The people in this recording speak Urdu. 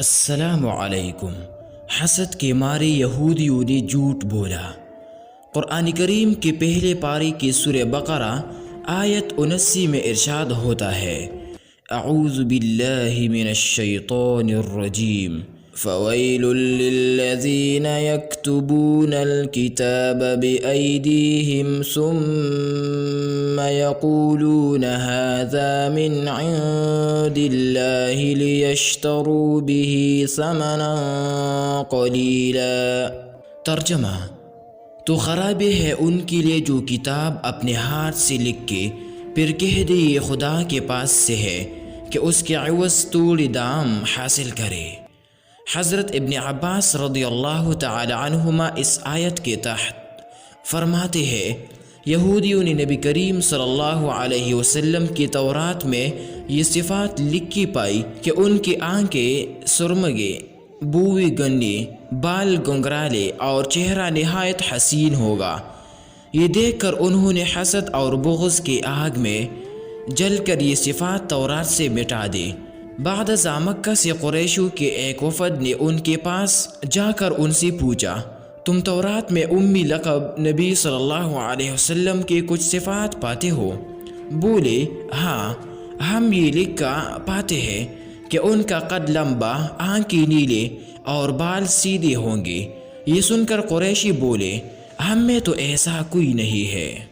السلام علیکم۔ حسد کے مارے یہودیوں نے جھوٹ بولا۔ قرآن کریم کے پہلے پارے کی سورہ بقرہ آیت 79 میں ارشاد ہوتا ہے، اعوذ باللہ من الشیطان الرجیم، فویل للذین یکتبون الکتاب بأیدیہم ثم یقولون ھذا من عند اللہ لیشتروا بہ ثمنا قلیلا۔ ترجمہ: تو خرابی ہے ان کے لیے جو کتاب اپنے ہاتھ سے لکھ کے پھر کہہ دے یہ خدا کے پاس سے ہے کہ اس کے عوض تھوڑی دام حاصل کرے۔ حضرت ابن عباس رضی اللہ تعالی عنہما اس آیت کے تحت فرماتے ہیں، یہودیوں نے نبی کریم صلی اللہ علیہ وسلم کی تورات میں یہ صفات لکھی پائی کہ ان کی آنکھیں سرمگے، بوئی گندی، بال گنگرالے اور چہرہ نہایت حسین ہوگا۔ یہ دیکھ کر انہوں نے حسد اور بغض کی آگ میں جل کر یہ صفات تورات سے مٹا دی۔ بعد ازاں مکہ سے قریشوں کے ایک وفد نے ان کے پاس جا کر ان سے پوچھا، تم تورات میں امی لقب نبی صلی اللہ علیہ وسلم کے کچھ صفات پاتے ہو؟ بولے، ہاں، ہم یہ لکھا پاتے ہیں کہ ان کا قد لمبا، آنکھیں نیلے اور بال سیدھے ہوں گے۔ یہ سن کر قریشی بولے، ہم میں تو ایسا کوئی نہیں ہے۔